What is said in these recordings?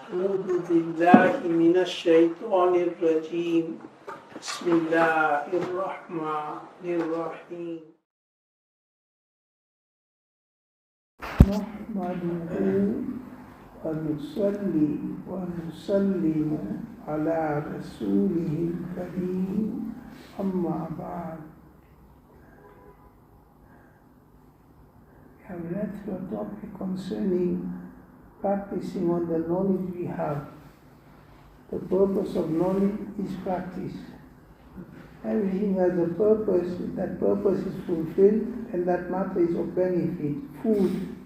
أعوذ بالله من الشيطان الرجيم بسم الله الرحمن الرحيم نحمده ونصلي ونسلم على رسوله الكريم أما بعد. We have read through a topic concerning practicing on the knowledge we have. The purpose of knowledge is practice. Everything has a purpose. If that purpose is fulfilled, and that matter is of benefit. Food.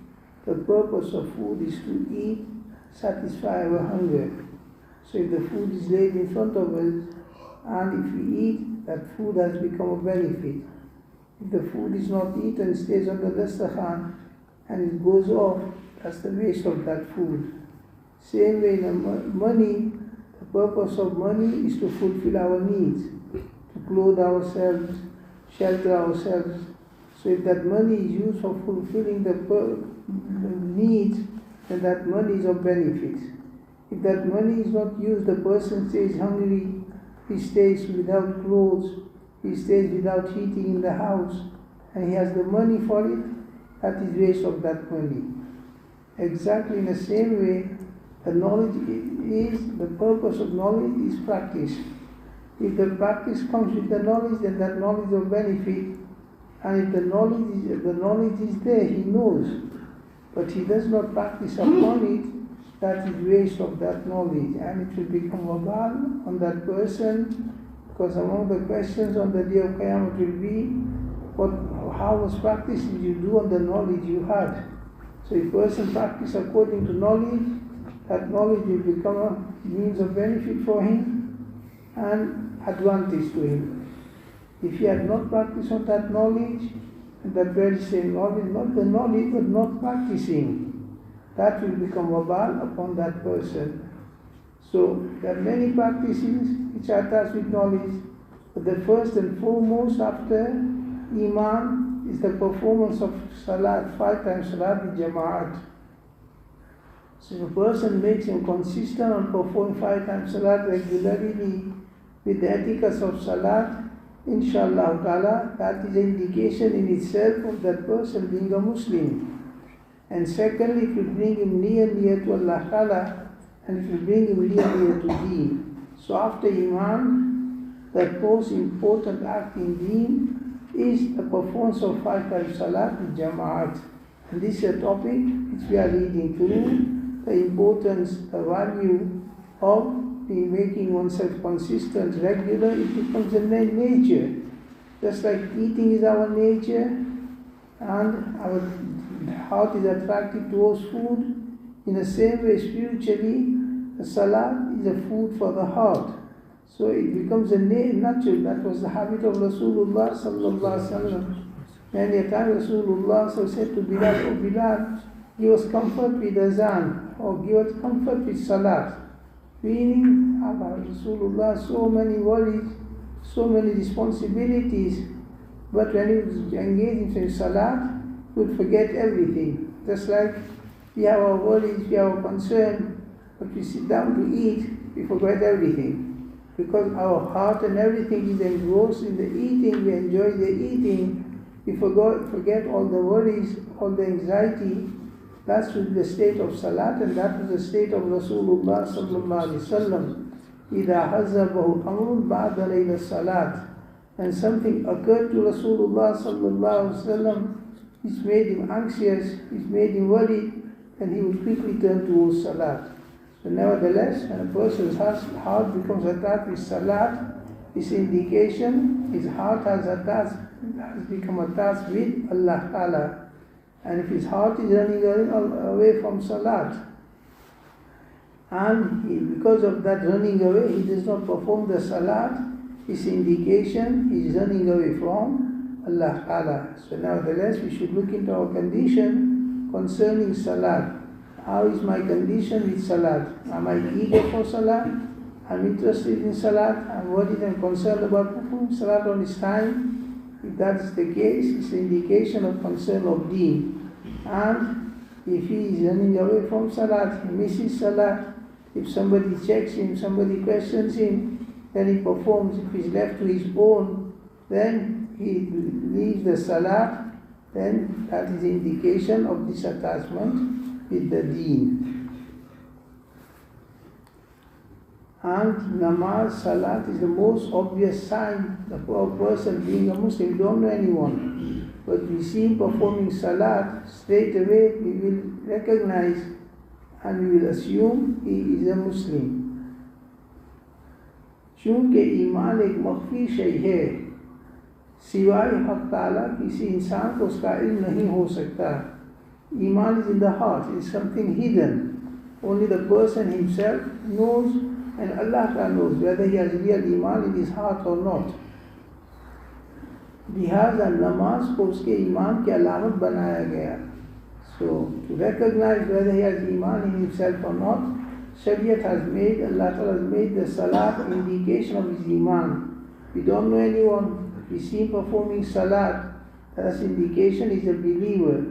The purpose of food is to eat, satisfy our hunger. So if the food is laid in front of us, and if we eat, that food has become a benefit. If the food is not eaten, stays on the dastakhan, and it goes off, that's the waste of that food. Same way, money, the purpose of money is to fulfill our needs, to clothe ourselves, shelter ourselves. So if that money is used for fulfilling the needs, then that money is of benefit. If that money is not used, the person stays hungry, he stays without clothes, he stays without heating in the house, and he has the money for it, that is waste of that money. Exactly in the same way, the knowledge the purpose of knowledge is practice. If the practice comes with the knowledge, then that knowledge is of benefit. And if the knowledge is there, he knows, but he does not practice upon it, that is waste of that knowledge, and it will become wabal on that person, because among the questions on the day of Qiyamah will be, how was practice did you do on the knowledge you had? So if a person practices according to knowledge, that knowledge will become a means of benefit for him and advantage to him. If he had not practiced on that knowledge, and that very same knowledge, not the knowledge but not practicing, that will become wabal upon that person. So there are many practices which are attached with knowledge, but the first and foremost after Iman is the performance of Salat, 5 times Salat with Jama'at. So if a person makes him consistent on performing 5 times Salat regularly with the etiquette of Salat, inshallah ta'ala, that is an indication in itself of that person being a Muslim. And secondly, it will bring him near to Allah ta'ala, and it will bring him near to Deen. So after Iman, the most important act in Deen is the performance of 5 times Salat with Jama'at. And this is a topic which we are reading through, the importance, the value of making oneself consistent, regular. It becomes a nature. Just like eating is our nature, and our heart is attracted towards food, in the same way spiritually, the Salat is a food for the heart. So it becomes a natural. That was the habit of Rasulullah sallallahu alaihi wasallam. Many a time Rasulullah said to Bilal, "Oh Bilal, give us comfort with azan, or give us comfort with salat." Meaning, Rasulullah, so many worries, so many responsibilities, but when he was engaged in salat, he would forget everything. Just like we have our worries, we have our concern, but we sit down to eat, we forget everything. Because our heart and everything is engrossed in the eating, we enjoy the eating, we forget all the worries, all the anxiety. That's the state of Salat, and that was the state of Rasulullah sallallahu alaihi wasallam. إِذَا حَزَّبَهُ أَمْرٌ بَعْدَ لَيْلَ الصَّلَاةِ. And something occurred to Rasulullah sallallahu alaihi wasallam which made him anxious, which made him worried, and he would quickly turn towards Salat. So nevertheless, when a person's heart becomes attached with Salat, this indication his heart has become attached with Allah Ta'ala. And if his heart is running away from Salat, and because of that running away, he does not perform the Salat, this indication he is running away from Allah Ta'ala. So nevertheless, we should look into our condition concerning Salat. How is my condition with Salat? Am I eager for Salat? I'm interested in Salat? I'm worried and concerned about performing Salat on its time? If that is the case, it's an indication of concern of Deen. And if he is running away from Salat, he misses Salat, If somebody checks him, somebody questions him, then he performs. If he's left to his own, then he leaves the salah, then that is indication of disattachment with the deen. And namaz, salat is the most obvious sign of a person being a Muslim. We don't know anyone, but we see him performing salat, straight away we will recognize and we will assume he is a Muslim. चूँकि ईमान एक मख्फी शय है, सिवाय हक़ ताला किसी इंसान को उसका इल्म नहीं हो सकता. Iman is in the heart, it's something hidden. Only the person himself knows, and Allah knows whether he has real Iman in his heart or not. लिहाजा नमाज को उसके ईमान की अलामत बनाया गया. So to recognize whether he has Iman in himself or not, Shariat has made, Allah has made the salat indication of his Iman. We don't know anyone, we see him performing salat, that's indication he's a believer.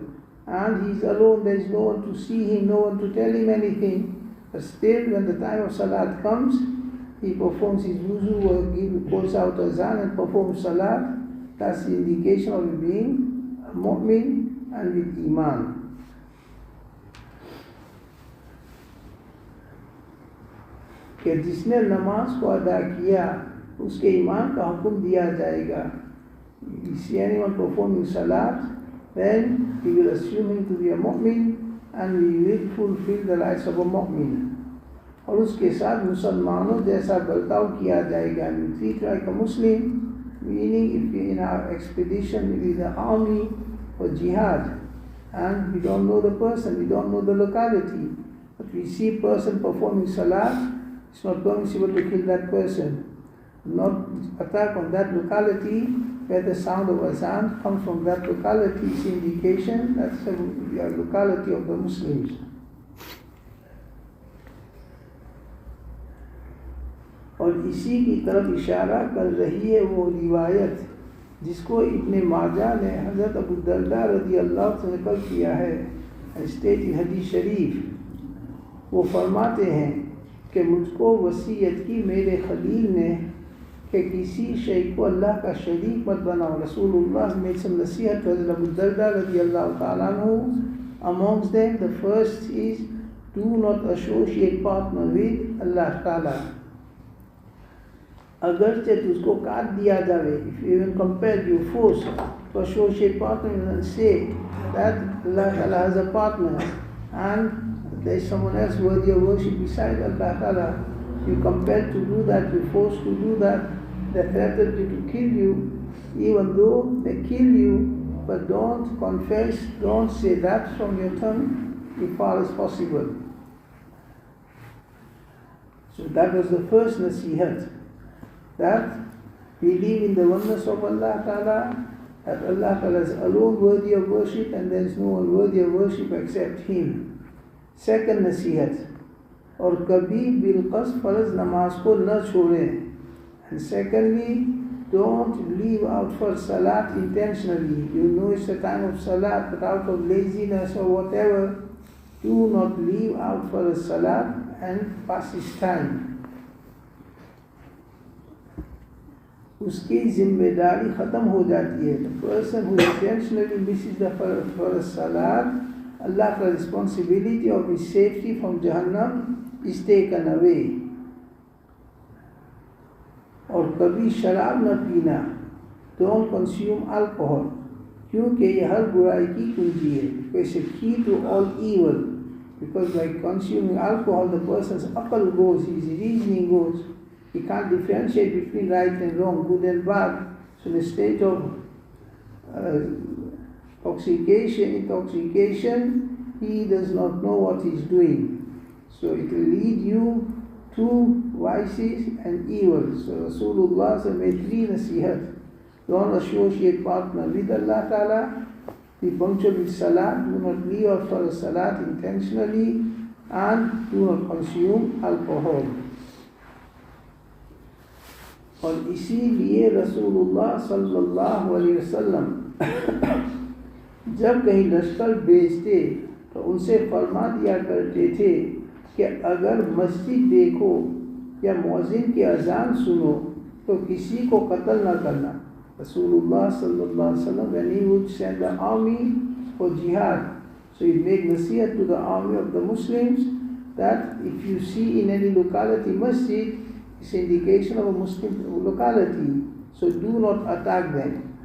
And he's alone, there is no one to see him, no one to tell him anything. But still, when the time of salat comes, he performs his wuzu or he calls out azan and performs salat. That's the indication of him being a mu'min and with Iman. कि जिसने नमाज को अदा किया उसके ईमान का हुक्म दिया जाएगा. You see anyone performing salat, then we will assume him to be a mu'min and we will fulfill the rights of a mu'min. और उसके साथ मुसलमानों जैसा बर्ताव किया जाएगा. We treat like a Muslim, meaning if we in our expedition with the army or jihad and we don't know the person, we don't know the locality, but we see a person performing salat, it's not permissible to kill that person. Not attack on that locality where the sound of azan comes from that locality is indication that's the locality of the Muslims. और इसी की तरफ इशारा कर रही है वो रिवायत जिसको इब्ने माजा ने हज़रत अबू दरदा रज़ी अल्लाह से नकल किया है. स्टेट इन हदीस शरीफ वो फरमाते हैं कि मुझको वसीयत की मेरे खलील ने कि किसी शय को अल्लाह का शरीक मत बनाओ. रसूलुल्लाह made some नसीहत to Hazrat Abu Darda radiyallahu ta'ala anhu. Amongst them, the first is do not associate partner with Allah Ta'ala. अगरचे तुझको काट दिया जावे, if you even compel you force to associate partner and say that Allah Ta'ala has a partner and there is someone else worthy of worship beside Allah Ta'ala, you compelled to do that, you forced to do that, they threatened you to kill you, even though they kill you, but don't confess, don't say that from your tongue as far as possible. So that was the first nasihat, that believe in the oneness of Allah Ta'ala, that Allah Ta'ala is alone worthy of worship and there is no one worthy of worship except Him. Second nasihat, और कभी बिलकस फ़र्ज नमाज को न छोड़ें. And secondly, don't leave out for salat intentionally. You know it's a time of salat, but out of laziness or whatever, do not leave out for a salat and pass his time. उसकी जिम्मेदारी ख़त्म हो जाती है. The person who intentionally misses the first salat, Allah's responsibility of his safety from Jahannam is taken away. और कभी शराब न पीना, don't consume alcohol, क्योंकि ये हर बुराई की कुंजी है. It's a key to all evil, because by consuming alcohol the person's aql goes, his reasoning goes, he can't differentiate between right and wrong, good and bad. So in a state of intoxication, he does not know what he's doing. So it will lead you to vices and evils. So Rasulullah made three nasihat. Don't associate partner with Allah Ta'ala, be punctual with salat, do not leave out for a salat intentionally, and do not consume alcohol. और इसीलिए रसूलुल्लाह सल्लल्लाहु अलैहि वसल्लम जब कहीं लश्कर भेजते तो उनसे फरमा दिया करते थे कि अगर मस्जिद देखो या मुअज्जिन की अजान सुनो तो किसी को कत्ल न करना. Rasulullah sallallahu alaihi wasallam, when he would send the army for jihad, so he made nasiyat to the army of the Muslims that if you see in any locality masjid, it's an indication of a Muslim locality, so do not attack them.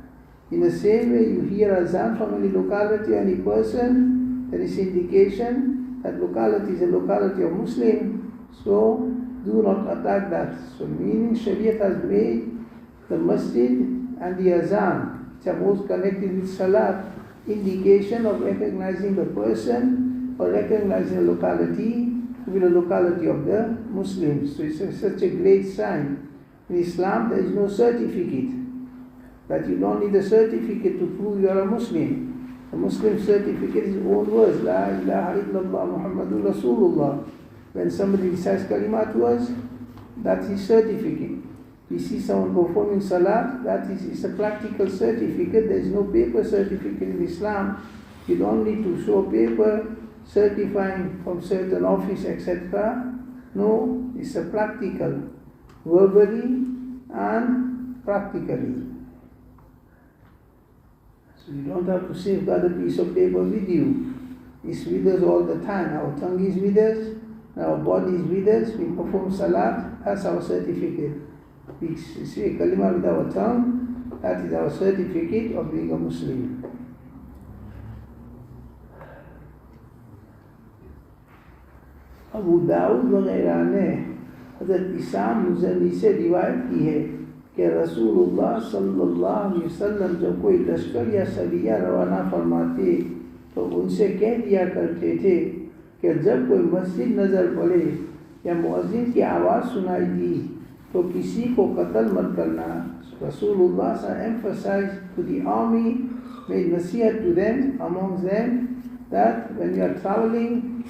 In the same way, you hear azan from any locality, any person, there is indication that locality is a locality of Muslim, so do not attack that. So meaning Shariat has made the masjid and the azan, which are most connected with salat, indication of recognizing the person or recognizing the locality to be the locality of the Muslims. So it's such a great sign. In Islam, there is no certificate. That you don't need a certificate to prove you are a Muslim. The Muslim certificate is own words, La ilaha illallah Muhammadur Rasulullah. When somebody recites kalima to us, that's his certificate. We see someone performing salat, that is a practical certificate. There is no paper certificate in Islam. You don't need to show paper certifying from certain office, etc. No, it's a practical, verbally and practically. So you don't have to safeguard a piece of paper with you. It's with us all the time. Our tongue is with us, our body is with us. We perform salat, that's our certificate. We say kalima with our tongue, that is our certificate of being a Muslim. Abu Dawood वगैरह ने हज़रत इसाम मुज़नी से रिवायत की है कि रसूलुल्लाह सल्लल्लाहु अलैहि वसल्लम जब कोई लश्कर या सरिया रवाना फरमाते तो उनसे कह दिया करते थे कि जब कोई मस्जिद नज़र पड़े या मुअज्जिन की आवाज़ सुनाई दी तो किसी को कत्ल मत करना. Rasulullah emphasized to the army, made nasiyat to them, amongst them, that when you are traveling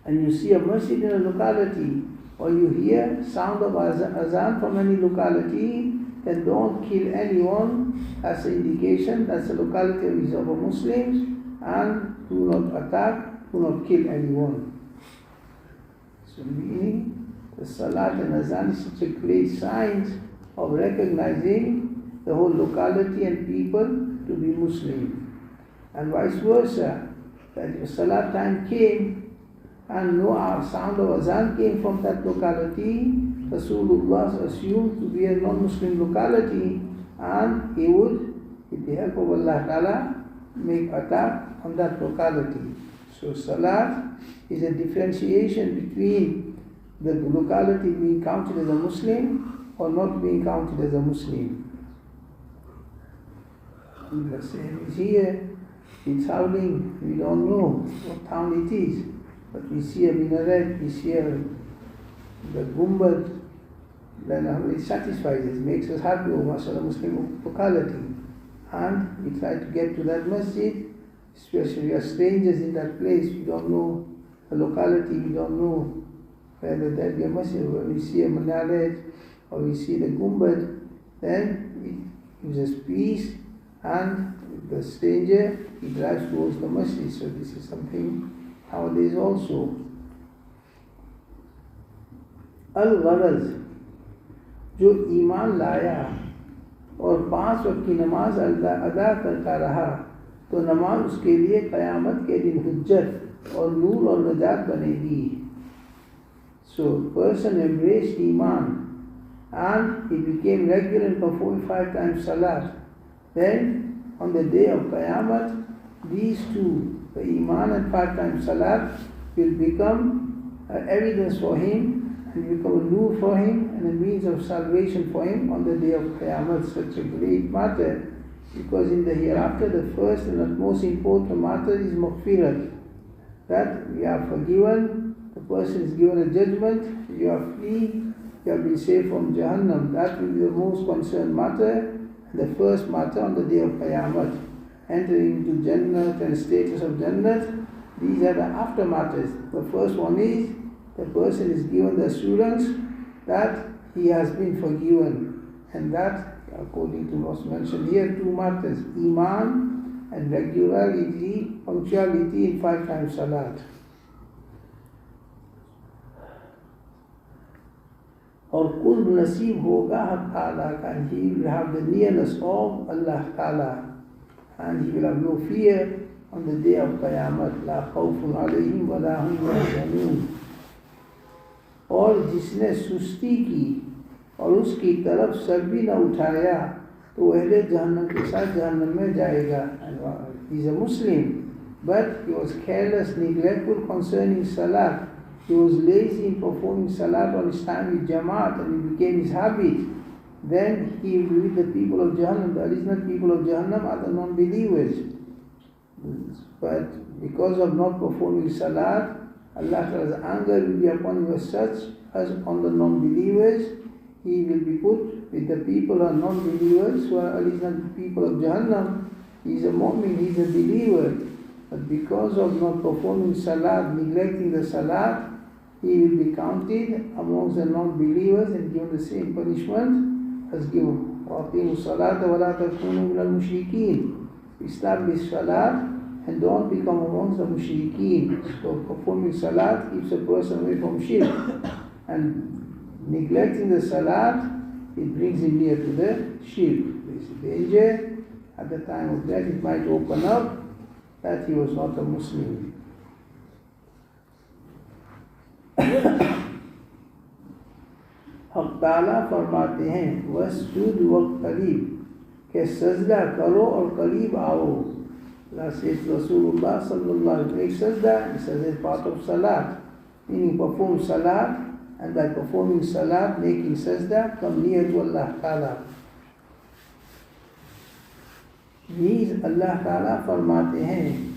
and you see a masjid in a locality, or you hear sound of azan from any locality, then don't kill anyone. That's an indication that's a locality of a Muslims, and do not attack, do not kill anyone. So meaning, the salat and azan is such a great sign of recognizing the whole locality and people to be Muslim. And vice versa, that if salat time came and no sound of azan came from that locality, Rasulullah assumed to be a non-Muslim locality, and he would, with the help of Allah Ta'ala, make attack on that locality. So salat is a differentiation between the locality being counted as a Muslim or not being counted as a Muslim. The same is here. In traveling, we don't know what town it is, but we see a minaret, we see the gumbad, then it satisfies us, makes us happy, oh mashallah, Muslim locality. And we try to get to that masjid, especially we are strangers in that place, we don't know the locality, we don't know whether there be a masjid. When we see a minaret or we see the gumbad, then it gives us peace, and the stranger, he drives towards the masjid. So this is something nowadays also. Al-Gharaz, जो ईमान लाया और 5 वक्त की नमाज अदा करता रहा तो नमाज उसके लिए क़यामत के दिन हुज्जत और नूर और नजात बनेगी. So person embraced Iman and he became regular in performing 5 times salat. Then on the day of Qiyamah, these two, the Iman and 5 times salat, will become evidence for him and become a nur for him and a means of salvation for him on the day of Qiyamah. Such a great matter, because in the hereafter the first and the most important matter is maghfirat, that we are forgiven. The person is given a judgment, you are free, you have been saved from Jahannam. That will be the most concerned matter, the first matter on the day of Qiyamah. Entering into Jannat and status of Jannat, these are the after matters. The first one is, the person is given the assurance that he has been forgiven. And that, according to what's mentioned here, 2 matters, Iman and regularity, punctuality in 5 times salat. और कुर्ब नसीब होगा हक़ ताला का, and he will have the nearness of Allah Ta'ala, and he will have no fear on the day of Qiyamah. La khawfun alayhim wa la hum yahzanun. और जिसने सुस्ती की और उसकी तरफ सर भी न उठाया तो अहले जहन्नम के साथ जहन्नम में जाएगा. He is a Muslim, but he was careless, neglectful concerning salat. He was lazy in performing salat on his time with Jamaat, and it became his habit. Then he will be with the people of Jahannam. The original people of Jahannam are the non-believers. But because of not performing salat, Allah Ta'ala's anger will be upon you as such as on the non-believers. He will be put with the people who are non-believers, who are original people of Jahannam. He is a mu'min, he is a believer. But because of not performing salat, neglecting the salat, he will be counted amongst the non-believers and given the same punishment as given. وَأَقِيمُوا الصَّلَاةَ وَلَا تَكُونُوا مِنَ الْمُشْرِكِينَ. Establish salat and don't become amongst the mushrikeen. So performing salat keeps a person away from shirk. And neglecting the salat, it brings him near to the shirk. There's a danger. At the time of death, it might open up that he was not a Muslim. हक़ ताला फरमाते हैं वस्जुद वक़्तरीब के सजदा करो और करीब आओ. Allah says to Rasulullah sallallahu alaihi wasallam, make sajda. He says it's part of salat, meaning perform salat, and by performing salat, making sajda, come near to Allah Ta'ala. These Allah Ta'ala फरमाते हैं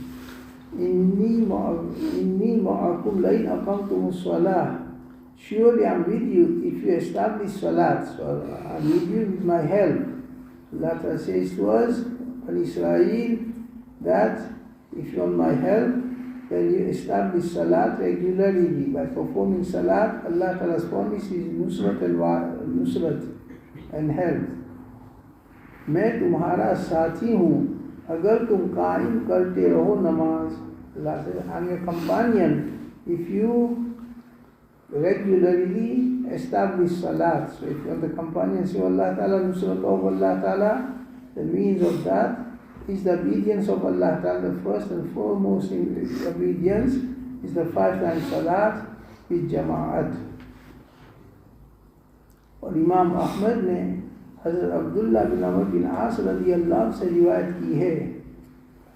inni ma'akum lain aqamtumus salah. Surely I'm with you if you establish salat. So I'm with you with my help. Allah Ta'ala says to us, on Israel, that if you're on my help, then you establish salat regularly. By performing salat, Allah Ta'ala's promise is nusrat and help. मैं तुम्हारा साथी हूँ अगर तुम कायम करते रहो नमाज. Allah says, I'm your companion if you regularly establish salat. So if you're the companions of Allah Ta'ala, nusrat of Allah Ta'ala, the means of that is the obedience of Allah Ta'ala. The first and foremost obedience is the 5 times salat with jama'at. और इमाम अहमद ने हज़रत अब्दुल्ला बिन अमर बिन आस रज़ी अल्लाह से रिवायत की है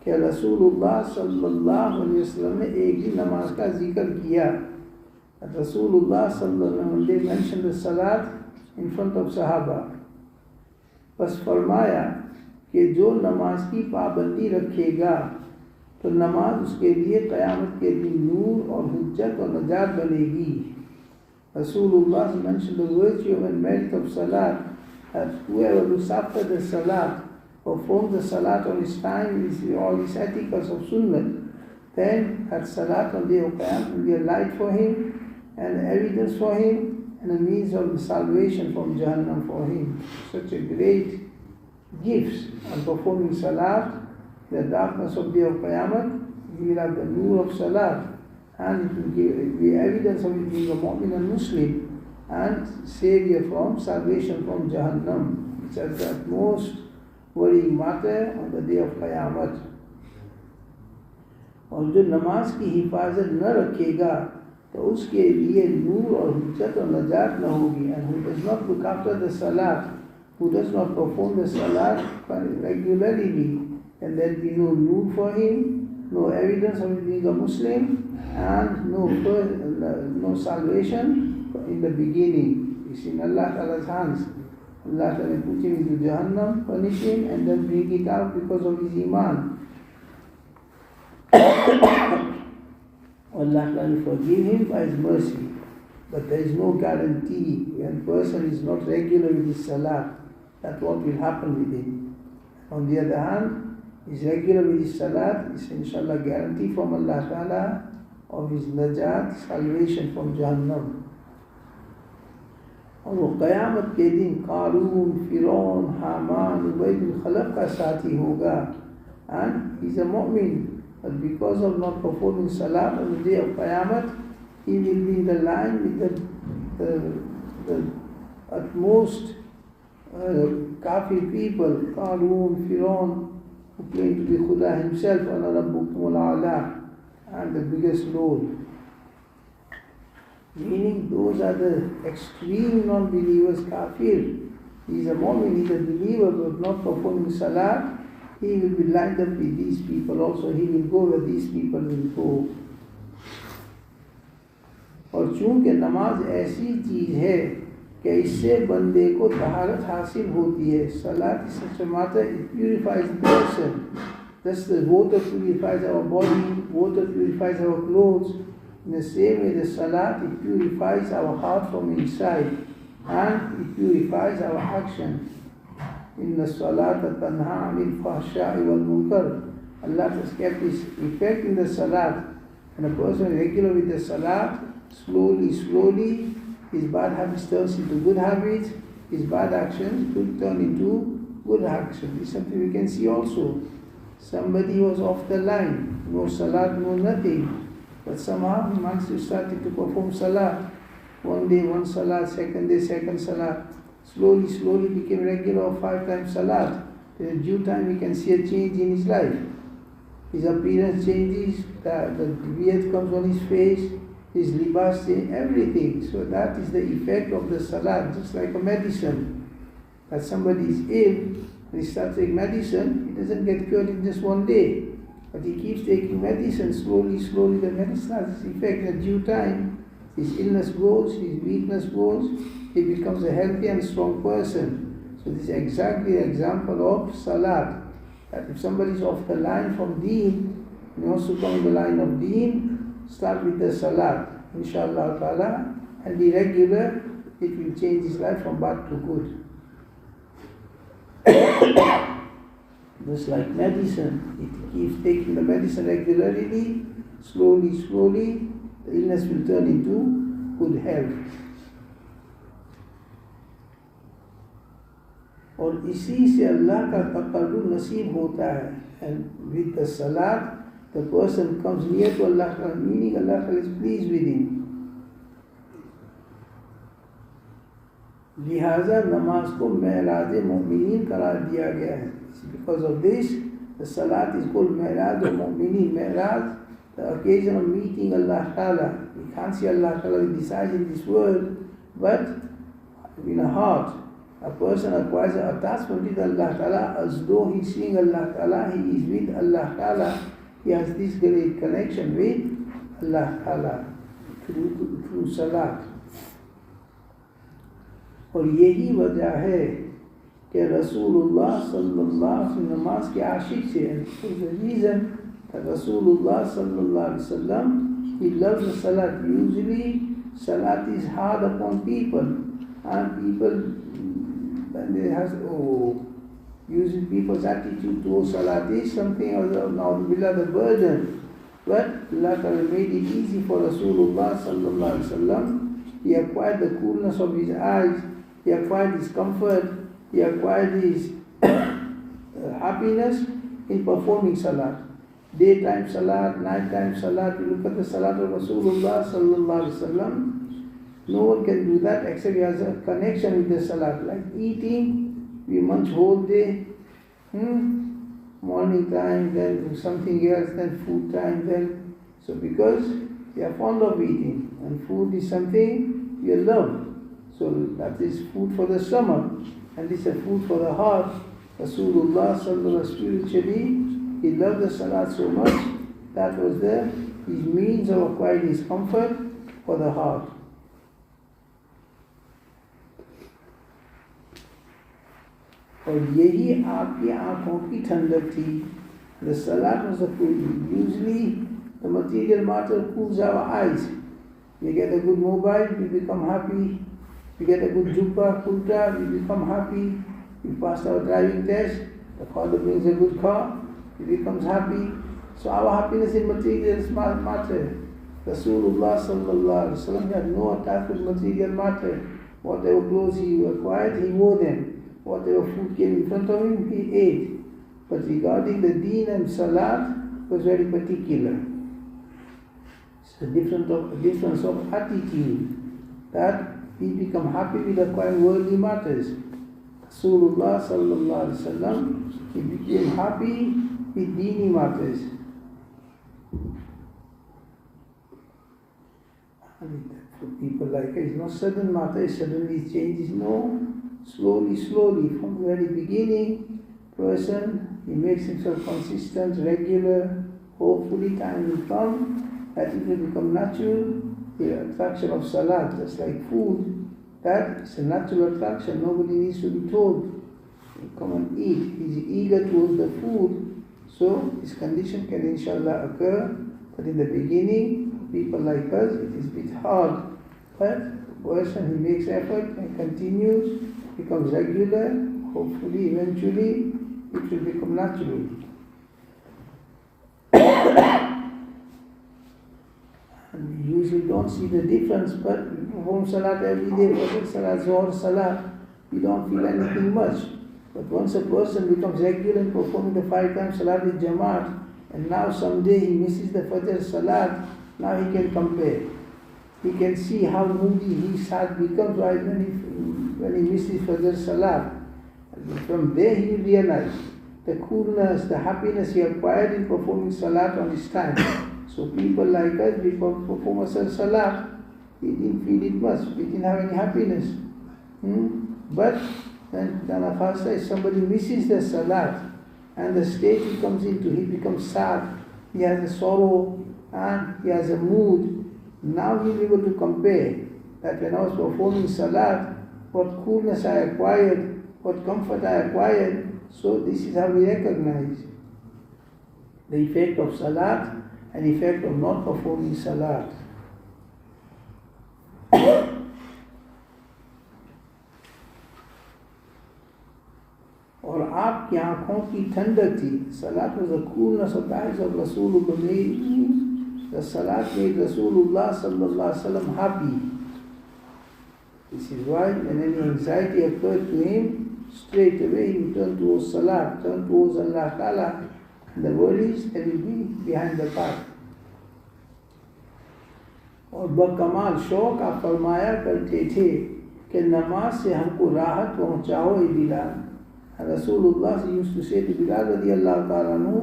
कि रसूलुल्लाह सल्लल्लाहु अलैहि वसल्लम ने एक दिन नमाज का जिक्र किया. रसूलुल्लाह सल्लल्लाहु अलैहि वसल्लम they mentioned the salat in front of Sahaba. बस फरमाया कि जो नमाज की पाबंदी रखेगा तो नमाज उसके लिए क़यामत के दिन नूर और हुज्जत और नजात बनेगी. Rasulullah mentioned the virtue and merit of salat, that whoever looks after the salat, performs the salat on his time with all his etiquettes of sunnah, then that salat on the day of Qiyamah will be a light for him and evidence for him and a means of salvation from Jahannam for him. Such a great gift on performing salat, the darkness of the day of Qiyamah, he will have the nur of salat, and it will be evidence of it being a mu'min and Muslim and savior from salvation from Jahannam, which is the most worrying matter on the day of Qiyamah. और जो नमाज की हिफाजत न रखेगा तो उसके लिए नूर और हुज्जत और नजात न होगी. And who does not look after the salat, who does not perform the salat regularly, and there will be no nur for him, no evidence of being a Muslim, and no salvation in the beginning. It's in Allah Ta'ala's hands. Allah Ta'ala put him into Jahannam, punish him, and then bring it out because of his iman. Allah can forgive him by his mercy, but there is no guarantee when a person is not regular with his salah, that's what will happen with him. On the other hand, is regular with his salat, is inshallah guarantee from Allah Ta'ala of his najat, salvation from Jahannam. और वो क़यामत के दिन क़ारून, फ़िरौन, हामान, उबय बिन खलफ़ का साथी होगा. and he's a mu'min. But because of not performing salat on the day of Qiyamah, he will be in the line with the utmost kafir people, Qarun, Firaun, who claim to be Khuda himself, Ana Rabbukum al-A'la, and the biggest Lord. Meaning those are the extreme non-believers, kafir. He is a mu'min, he is a believer, but not performing salat. He will be lined up with these people also. He will go where these people will go. और चूंकि नमाज ऐसी चीज़ है कि इससे बंदे को तहारत हासिल होती है. Salat is such a matter, it purifies the person. Thus the water purifies our body, water purifies our clothes. In the same way the salat, it purifies our heart from inside and it purifies our action. Inna salata tanha anil fahsha'i wal munkar. Allah has kept His effect in the salat. And a person is regular with the salat, slowly, his bad habits turns into good habits, his bad actions could turn into good actions. This is something we can see also. Somebody was off the line, no salat, no nothing. But somehow he managed to start to perform salat. One day, one salat, second day, second salat. Slowly became regular of 5 times salat. In due time we can see a change in his life. His appearance changes, the beard comes on his face, his libas change, everything. So that is the effect of the salat, just like a medicine. That somebody is ill, and he starts taking medicine, he doesn't get cured in just one day. But he keeps taking medicine, slowly the medicine has its effect. In due time, his illness goes, his weakness goes, he becomes a healthy and strong person. So this is exactly the example of salat. That if somebody is off the line from deen, and he wants to come in the line of deen, start with the salat, inshallah ta'ala, and be regular, it will change his life from bad to good. Just like medicine, it keeps taking the medicine regularly, slowly, the illness will turn into good health. और इसी से अल्लाह का तक़र्रुब नसीब होता है. And with the salat, the person comes near to Allah, meaning Allah is pleased with him. लिहाजा नमाज को महराज मुमिनीन करार दिया गया है. Because of this, the salat is called Maharaj मुमिनीन. Maharaj, the occasion of meeting Allah Ta'ala. We can't see Allah Ta'ala with his eyes in this world, but in a heart. A person acquires an attachment with Allah Ta'ala as though he's seeing Allah Ta'ala, he is with Allah Ta'ala. He has this great connection with Allah Ta'ala through salat. और यही वजह है कि रसूलुल्लाह सल्लल्लाहु अलैहि वसल्लम नमाज के आशिक थे. And this is the reason that Rasulullah sallallahu alaihi wasallam, he loves the salat. Usually salat is hard upon people, and people, when they have, usually people's attitude towards salat is something of the burden. But Allah Ta'ala made it easy for Rasulullah sallallahu alaihi wasallam. He acquired the coolness of his eyes, he acquired his comfort, he acquired his happiness in performing salat. Daytime salat, nighttime salat. You look at the salat of Rasulullah sallallahu alaihi wasallam. No one can do that except he has a connection with the salat. Like eating, we munch whole day. Morning time, then something else, then food time, then. So because we are fond of eating, and food is something we love. So that is food for the stomach, and this is food for the heart. Rasulullah sallallahu alaihi wasallam, spiritually, he loved the salat so much, that was his means of acquiring his comfort for the heart. और यही आपकी आँखों की ठंडक थी. The salat was the food. Usually the material matter cools our eyes. We get a good mobile, we become happy. We get a good jubba, kurta, we become happy. We passed our driving test, the father brings a good car, he becomes happy. So our happiness in material matter. Rasulullah sallallahu alaihi wasallam had no attachment with material matter. Whatever clothes he acquired, he wore them. Whatever food came in front of him, he ate. But regarding the deen and salat, was very particular. It's a difference of attitude, that we become happy with acquiring worldly matters. Rasulullah sallallahu alaihi wasallam, he became happy with deeni matters. And for people like us, it's not sudden matter, suddenly changes. No, slowly, from the very beginning, person, he makes himself consistent, regular. Hopefully time will come that it will become natural. The attraction of salat, just like food, that is a natural attraction. Nobody needs to be told, come and eat. He's eager towards the food, so this condition can inshallah occur. But in the beginning, people like us, it is a bit hard. But the person, he makes effort and continues, becomes regular. Hopefully, eventually, it will become natural. And we usually don't see the difference, but we perform salat every day, Fajr salat, Zohar salat, we don't feel anything much. But once a person becomes regular in performing the 5 times salat in Jamaat, and now someday he misses the Fajr salat, now he can compare. He can see how moody his heart becomes when he misses Fajr salat. And from there he will realize the coolness, the happiness he acquired in performing salat on his time. So people like us, we perform a salat, we didn't feel it much, we didn't have any happiness. But then Danafasta, if somebody misses the salat, and the state he comes into, he becomes sad, he has a sorrow, and he has a mood. Now he'll be able to compare that when I was performing salat, what coolness I acquired, what comfort I acquired. So this is how we recognize the effect of salat and the effect of not performing salat. और आपकी आँखों की ठंडक थी. Salat was the coolness of the eyes of Rasulullah. The salat made Rasulullah sallallahu alaihi wasallam happy. This is why when any anxiety occurred to him, straight away he turned towards salat, turned towards Allah Ta'ala, and the worries that will be behind the path. और बकमाल शौक आप फरमाया करते थे कि नमाज से हमको राहत पहुँचाओ ए Bilal. Rasulullah used to say to Bilal radiallahu ta'ala anhu,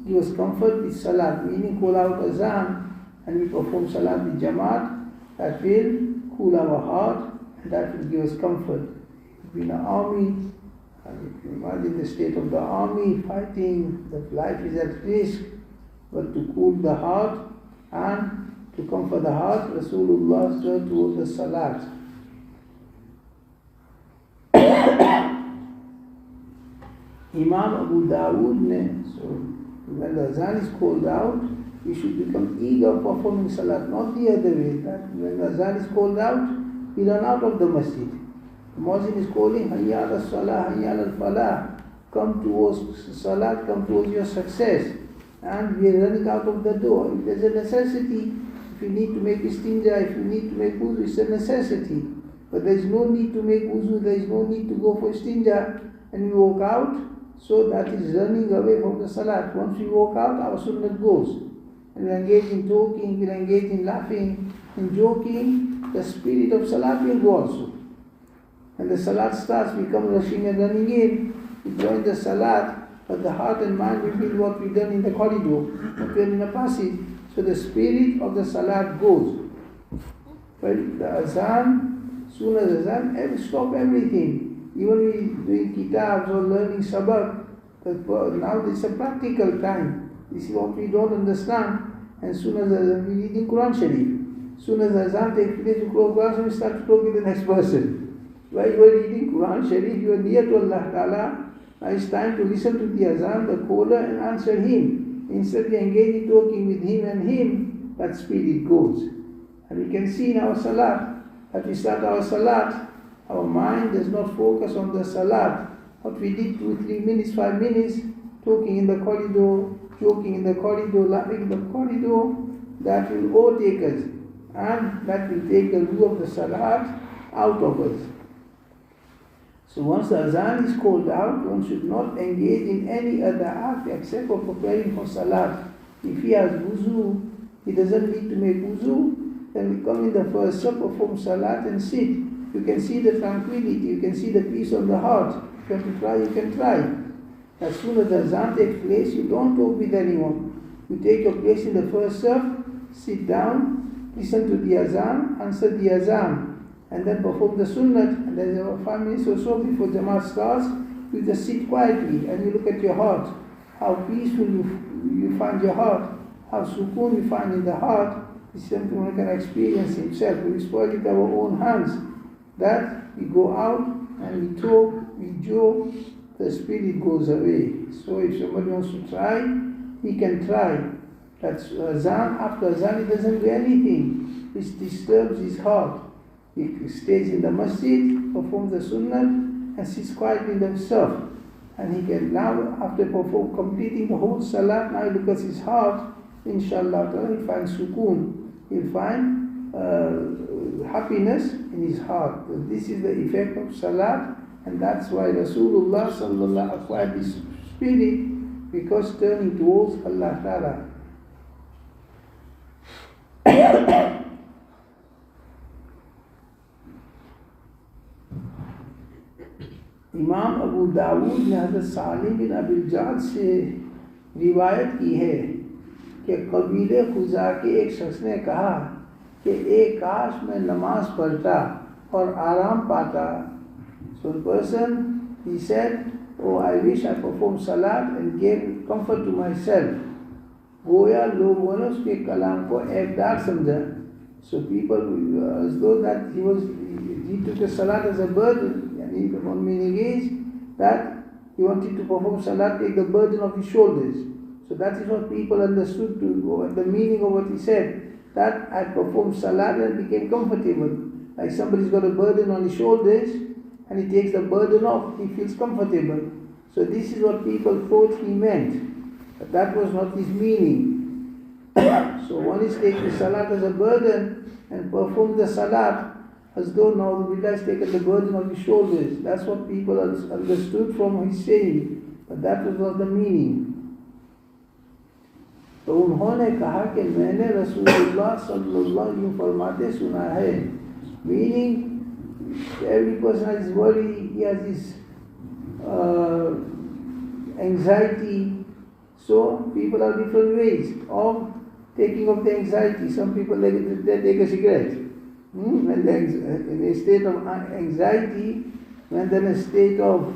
give us comfort with salat, meaning call out azan, and we perform salat with jamaat. That will cool our heart, and that will give us comfort. If in an army, and if you imagine the state of the army fighting, that life is at risk, but to cool the heart and to comfort the heart, Rasulullah turned towards the salat. Imam Abu Dawood ne, so when the azan is called out, we should become eager performing salat, not the other way. That when the azan is called out, we run out of the masjid. The muezzin is calling, Hayya ala salah, Hayya ala falah. Come towards salat, come towards your success. And we are running out of the door. If there's a necessity, if you need to make istinja, if you need to make wuzu, it's a necessity. But there is no need to make wuzu, there is no need to go for istinja, and we walk out. So that is running away from the salat. Once we walk out, our sunnah goes. And we engage in talking, we engage in laughing, in joking, the spirit of salat will go also. And the salat starts, we come rushing and running in, we join the salat, but the heart and mind will be what we've done in the corridor, what we're in a passage. So the spirit of the salat goes. But the azan, soon as azan, stop everything. Even we doing kitabs or learning sabak, now this is a practical time. This is what we don't understand. And soon as we reading Quran Sharif, soon as azan takes place, we close Quran Sharif, we start to talk with the next person. While you are reading Quran Sharif, you are near to Allah Ta'ala. Now it's time to listen to the azan, the caller, and answer him. Instead we engage in talking with him and him, that spirit goes. And we can see in our salat, that we start our salat, our mind does not focus on the salat. What we did 2, 3 minutes, 5 minutes, talking in the corridor, joking in the corridor, laughing in the corridor, that will overtake us. And that will take the rule of the salat out of us. So once the azan is called out, one should not engage in any other act except for preparing for salat. If he has wuzu, he doesn't need to make wuzu, then we come in the first step, perform salat and sit. You can see the tranquility, you can see the peace of the heart. If you have to try, you can try. As soon as the azan takes place, you don't talk with anyone. You take your place in the first step, sit down, listen to the azan, answer the azan, and then perform the sunnah. And then about 5 minutes or so before Jamaat starts, you just sit quietly and you look at your heart. How peaceful you find your heart, how sukoon you find in the heart. It's something one can experience himself. We spoil it with our own hands. That we go out and we talk, we joke, the spirit goes away. So if somebody wants to try, he can try. That's azan. After azan, it doesn't do anything which disturbs his heart. He stays in the masjid, performs the sunnah, and sits quietly in himself. And he can now, after completing the whole salat, now look at his heart, inshallah, he'll find sukoon. He'll find happiness in his heart. This is the effect of salat, and that's why Rasulullah sallallahu acquired this spirit, because turning towards Allah Ta'ala. इमाम अबू दाऊद ने हज़रत सालिम बिन अबिल जाद से रिवायत की है कि कबीले खुजा के एक शख्स ने कहा कि एक काश मैं नमाज पढ़ता और आराम पाता. So the person, he said, oh, I wish I performed salat and gave comfort to myself. गोया लोगों ने उसके कलाम को ऐबदार समझा. So people, as though that he took the salat as a burden. The one meaning is that he wanted to perform salat, take the burden of his shoulders. So that is what people understood the meaning of what he said, that I performed salat and became comfortable. Like somebody's got a burden on his shoulders and he takes the burden off, he feels comfortable. So this is what people thought he meant, but that was not his meaning. So one is taking salat as a burden and perform the salat as though now the Buddha has taken the burden of his shoulders. That's what people understood from his saying, but that was not the meaning. तो उन्होंने कहा कि मैंने रसूलुल्लाह सल्लल्लाहु अलैहि वसल्लम फरमाते सुना है. Meaning, every person has worry, he has his anxiety. So people have different ways of taking off the anxiety. Some people they take a cigarette. When they're in a state of anxiety, when they're in a state of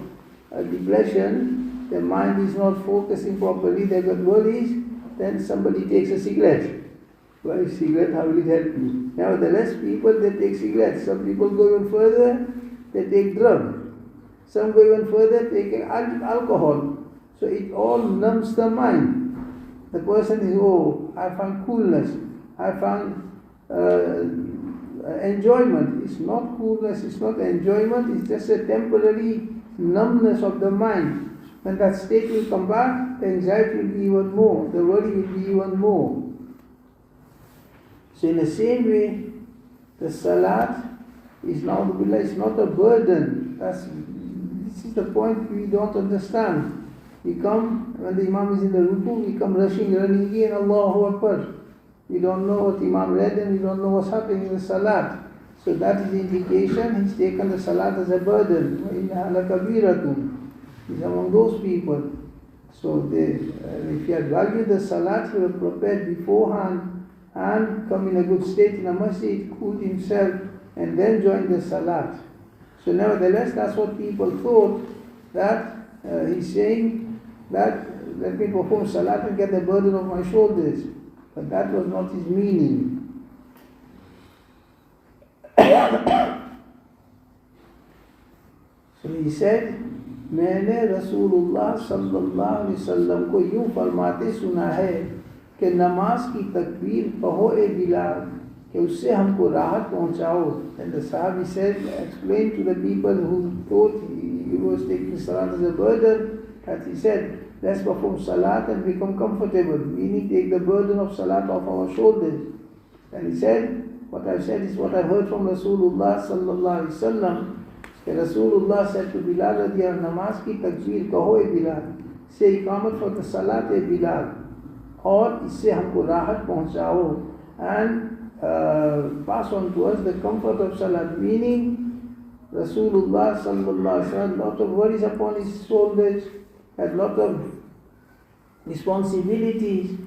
depression, their mind is not focusing properly, they've got worries, then somebody takes a cigarette. Well, cigarette, how will it help you? Nevertheless, people, they take cigarettes. Some people go even further, they take drugs. Some go even further, take alcohol. So it all numbs the mind. The person is, oh, I found coolness, I found enjoyment. It's not coolness, it's not enjoyment, it's just a temporary numbness of the mind. When that state will come back, the anxiety will be even more, the worry will be even more. So in the same way, the salat is now, it's not a burden. This is the point we don't understand. We come, when the Imam is in the ruku, we come rushing, running in, Allahu Akbar. We don't know what Imam read and we don't know what's happening in the salat. So that is the indication he's taken the salat as a burden. He's among those people. So if he had valued the salat, he would have prepared beforehand and come in a good state in a masjid, cool himself, and then join the salat. So nevertheless, that's what people thought, that he's saying that let me perform salat and get the burden off my shoulders. But that was not his meaning. So he said, मैंने रसूलुल्लाह सल्लल्लाहु अलैहि वसल्लम को यूँ फरमाते सुना है कि नमाज की तकबीर कहो ए बिलाल कि उससे हमको राहत पहुँचाओ. And the Saab said, explained to the people who thought he was taking salat as a burden, that he said, let's perform salat and become comfortable, meaning take the burden of salat off our shoulders. And he said, what I've said is what I've heard from Rasulullah sallallahu alaihi wasallam, Rasulullah said to Bilal radiyallahu anhu, namaz ki takbir kaho e Bilal, say iqamat for the salat e Bilal, और इससे हमको राहत पहुंचाओ, and pass on to us the comfort of salat. Meaning Rasulullah sallallahu alaihi wasallam lot of worries upon his shoulders, had lot of responsibilities.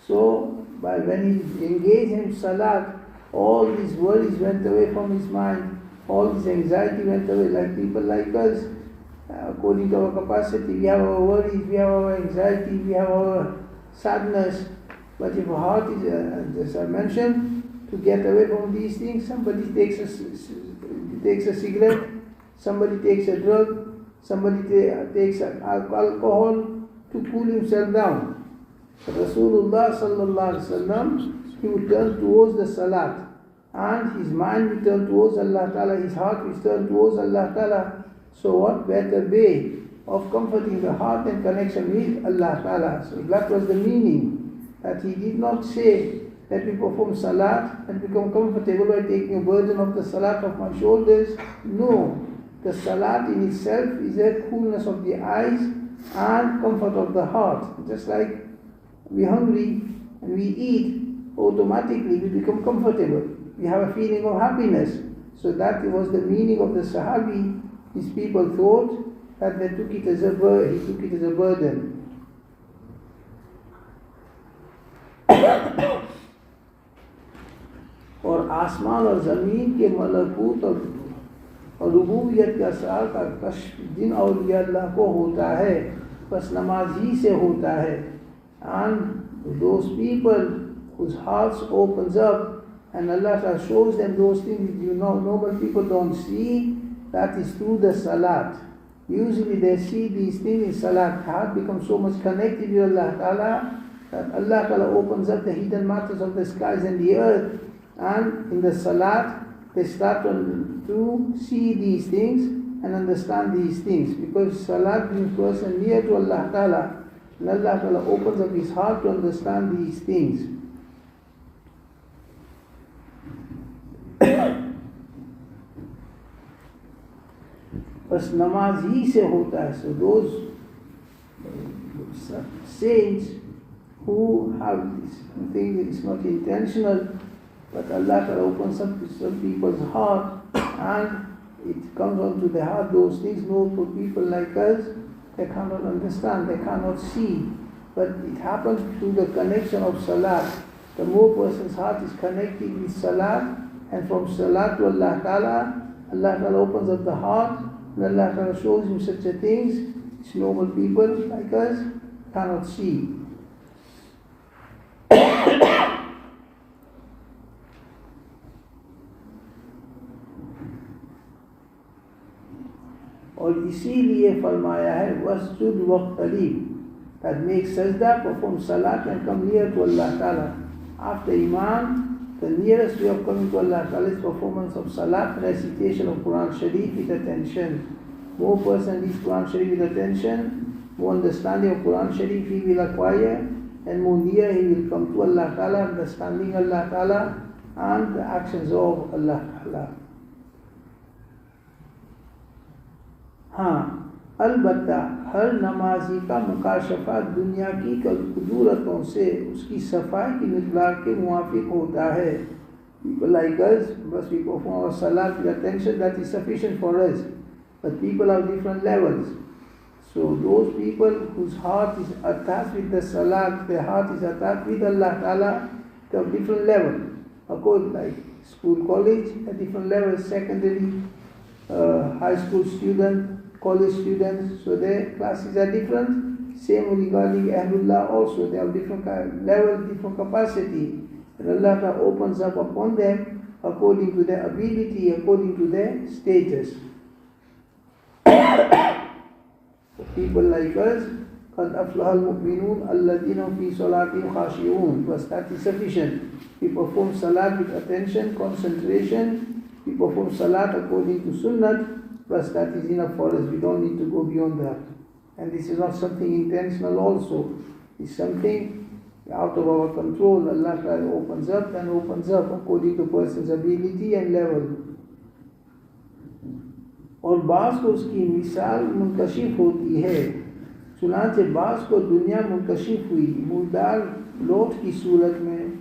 So when he engaged in salat, all these worries went away from his mind, all this anxiety went away. Like people like us, according to our capacity, we have our worries, we have our anxiety, we have our sadness. But if our heart is, as I mentioned, to get away from these things, somebody takes a cigarette, somebody takes a drug, somebody takes alcohol to cool himself down. So Rasulullah sallallahu alaihi wasallam, he would turn towards the salat, and his mind would turn towards Allah Ta'ala, his heart would turn towards Allah Ta'ala. So what better way of comforting the heart and connection with Allah Ta'ala? So that was the meaning, that he did not say, let me perform salat and become comfortable by taking a burden of the salat off my shoulders. No, the salat in itself is a coolness of the eyes and comfort of the heart. Just like we're hungry and we eat, automatically we become comfortable. We have a feeling of happiness. So that was the meaning of the Sahabi. These people thought that they took it as a burden. He took it as a burden. और आसमान और ज़मीन के मलकूत और रुबूबियत का असरार का कश्फ जिन औलिया अल्लाह को होता है, बस नमाज ही से होता है. And those people whose hearts opens up and Allah shows them those things normal people don't see, that is through the salat. Usually they see these things in salat. Heart becomes so much connected with Allah Ta'ala that Allah Ta'ala opens up the hidden matters of the skies and the earth. And in the salat, they start to see these things and understand these things, because salat brings person near to Allah Ta'ala, and Allah Ta'ala opens up his heart to understand these things. बस नमाज ही से होता है. So those saints who have this thing, it's not intentional, but Allah opens up some people's heart and it comes onto their heart. Those things, no, for people like us, they cannot understand, they cannot see. But it happens through the connection of salat. The more person's heart is connected with salat, and from salat to Allah Ta'ala, Allah Ta'ala opens up the heart, and Allah Ta'ala shows him such a things which normal people like us cannot see. और इसीलिए फरमाया है वस्जुद वक़्तरीब, that make sajda, perform salat and come near to Allah Ta'ala. After Iman, the nearest way of coming to Allah Ta'ala is performance of salat, recitation of Quran Sharif with attention. More person reads Quran Sharif with attention, more understanding of Quran Sharif he will acquire, and more near he will come to Allah Ta'ala, understanding Allah Ta'ala and the actions of Allah Ta'ala. हाँ, अलबत्ता हर नमाजी का मुकाशफा दुनिया की कुदूरतों से उसकी सफाई की मिक़दार के मुवाफिक होता है. People like us, but we perform our salat with attention, that is sufficient for us. But people have different levels. So those people whose heart is attached with the salat, their heart is attached with Allah Ta'ala, they have different level. Of course, like school, college, at different levels, secondary, high school student, college students, so their classes are different. Same regarding Ahlullah also, they have different level, different capacity. And Allah opens up upon them according to their ability, according to their status. People like us, قَدْ أَفْلَحَ الْمُؤْمِنُونَ الَّذِينَ فِي صَلَاتِهِمْ خَاشِعُونَ. But that is sufficient. We perform salat with attention, concentration. We perform salat according to sunnah. Plus that is enough for us. We don't need to go beyond that. And this is not something intentional also. It's something out of our control. Allah opens up and opens up according to person's ability and level. और बास को उसकी मिसाल मुंकशिफ होती है। चुनांचे बास को दुनिया मुंकशिफ हुई मुर्दार लोट की सूरत में।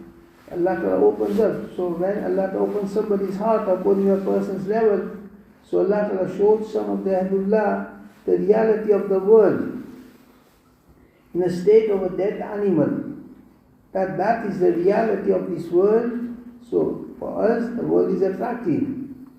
Allah Ta'ala opens up. So when Allah Ta'ala opens somebody's heart according to a person's level, so Allah Ta'ala shows some of the Ahlullah the reality of the world in a state of a dead animal. That is the reality of this world. So for us, the world is attractive.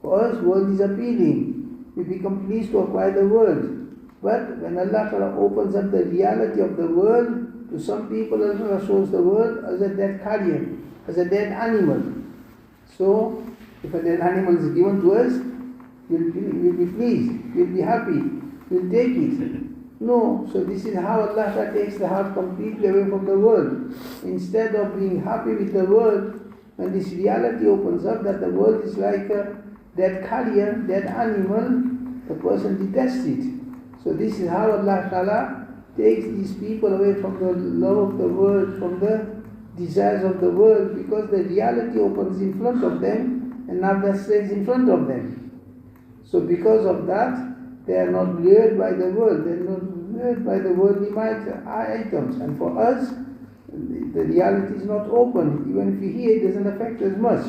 For us, world is appealing. We become pleased to acquire the world. But when Allah Ta'ala opens up the reality of the world, to some people Allah Ta'ala shows the world as a dead carrion, as a dead animal. So if a dead animal is given to us, we'll be pleased, we'll be happy, we'll take it. No, so this is how Allah Ta'ala takes the heart completely away from the world. Instead of being happy with the world, when this reality opens up that the world is like a dead carrion, dead animal, the person detests it. So this is how Allah Ta'ala takes these people away from the love of the world, from the desires of the world, because the reality opens in front of them and now that stays in front of them. So because of that, they are not lured by the world, they are not lured by the worldly items. And for us, the reality is not open. Even if we hear, it doesn't affect us much.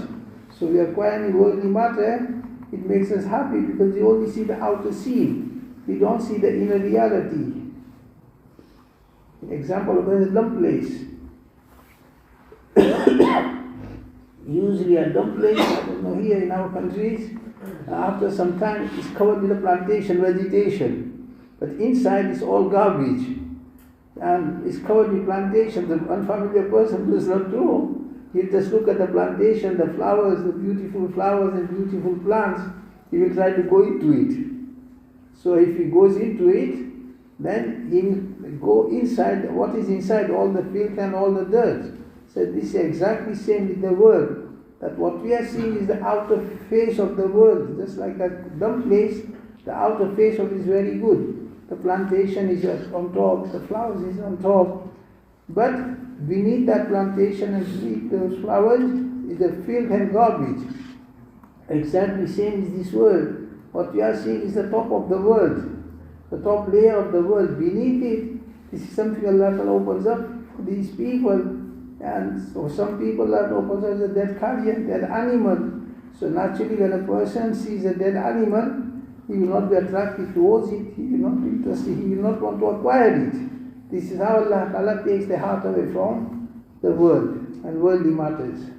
So we acquire any worldly matter, it makes us happy because we only see the outer scene. We don't see the inner reality. Example of that is dump place. Usually a dump place, I don't know, here in our countries, after some time it's covered with a plantation vegetation. But inside is all garbage. And it's covered with plantation. The unfamiliar person does not know. He'll just look at the plantation, the flowers, the beautiful flowers and beautiful plants. He will try to go into it. So if he goes into it, then he will go inside. What is inside? All the filth and all the dirt. So this is exactly same with the world. That what we are seeing is the outer face of the world. Just like that dump place, the outer face of it is very good. The plantation is just on top, the flowers is on top. But beneath that plantation and beneath those flowers is the filth and garbage. Exactly same is this world. What we are seeing is the top of the world, the top layer of the world. Beneath it, this is something Allah Ta'ala opens up for these people. And so some people are opens up as a dead carrion, dead animal. So naturally when a person sees a dead animal, he will not be attracted towards it, he will not be interested, he will not want to acquire it. This is how Allah Ta'ala takes the heart away from the world and worldly matters.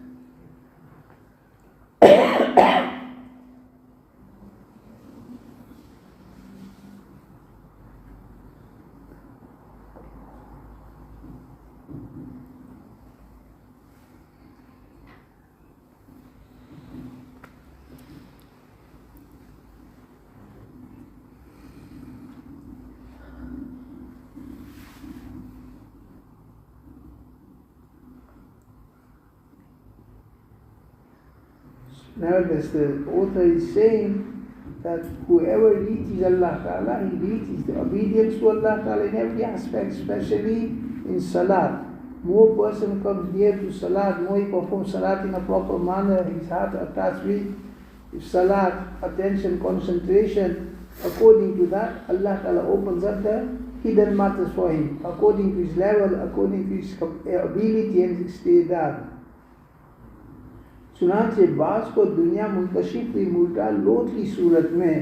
Nevertheless, the author is saying that whoever reaches Allah Ta'ala, he reaches the obedience to Allah Ta'ala in every aspect, especially in Salah. More person comes near to Salah, more he performs Salah in a proper manner, his heart attached with Salah, attention, concentration. According to that, Allah Ta'ala opens up the hidden matters for him, according to his level, according to his ability and isti'dad. चुनांचे बास को दुनिया मुंकशिफ हुई मुर्दा लोट की सूरत में.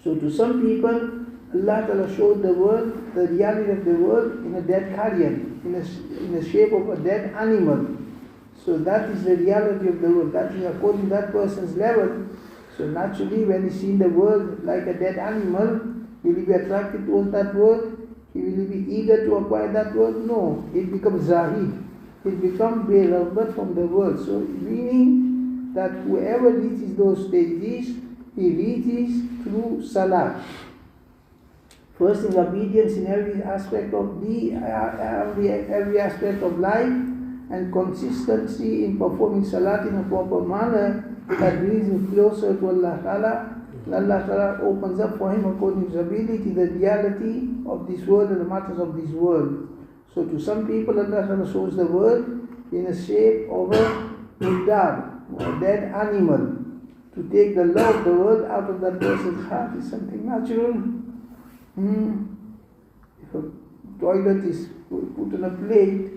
So to some people, Allah Ta'ala showed the world, the reality of the world in a dead carrion, in the shape of a dead animal. So that is the reality of the world. That is according to that person's level. So naturally when he sees the world like a dead animal, will he be attracted towards that world? Will he be eager to acquire that world? No. It becomes zahid. It becomes beloved from the world. So meaning that whoever reaches those stages, he reaches through Salah. First in obedience in every aspect of every aspect of life, and consistency in performing Salat in a proper manner that brings him closer to Allah Ta'ala. Allah Ta'ala opens up for him according to his ability the reality of this world and the matters of this world. So to some people Allah Ta'ala shows the world in a shape of a murdar, a dead animal. to take the love of the world out of that person's heart is something natural. If a toilet is put on a plate,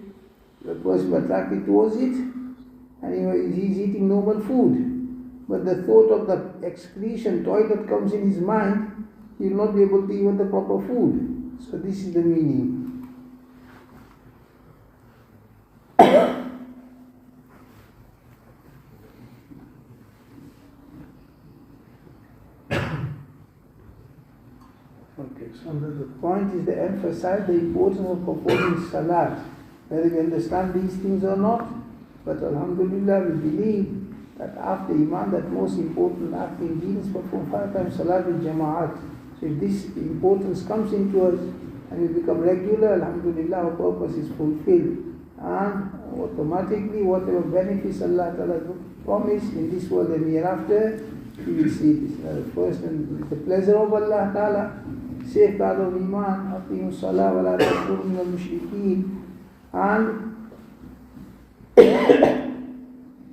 the person is attracted towards it, and he's eating normal food. But the thought of the excretion toilet comes in his mind, he will not be able to eat the proper food. So this is the meaning. Okay, so the point is to emphasize the importance of performing Salah, whether we understand these things or not. But Alhamdulillah, we believe that after Iman, that most important act in deen is perform 5 times Salat with Jama'at. So if this importance comes into us and we become regular, Alhamdulillah, our purpose is fulfilled. And automatically, whatever benefits Allah Ta'ala promised in this world and hereafter, we will see this. First, and the pleasure of Allah Ta'ala, safeguard of Iman, Aqimu Salah wa la takunu min al-mushrikeen, and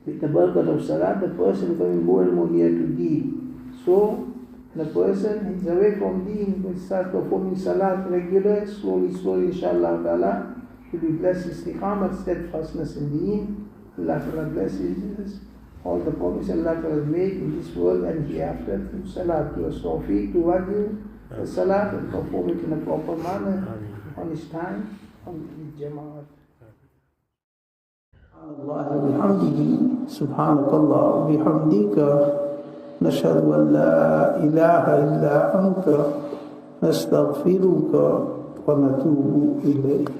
with the barakat of Salah, the person becoming more and more near to deen. So, the person is away from deen, will start performing Salah regular, slowly, inshallah ta'ala, he will be blessed istiqamat, steadfastness in deen. Allah Ta'ala blesses all the promise Allah Ta'ala has made in this world and hereafter through Salah, to us tawfiq, to value the Salah and perform it in a proper manner, on his time, on the Jama'at. الله وبحمده سبحانك الله وبحمدك نشهد أن لا إله إلا أنت نستغفرك ونتوب إليك.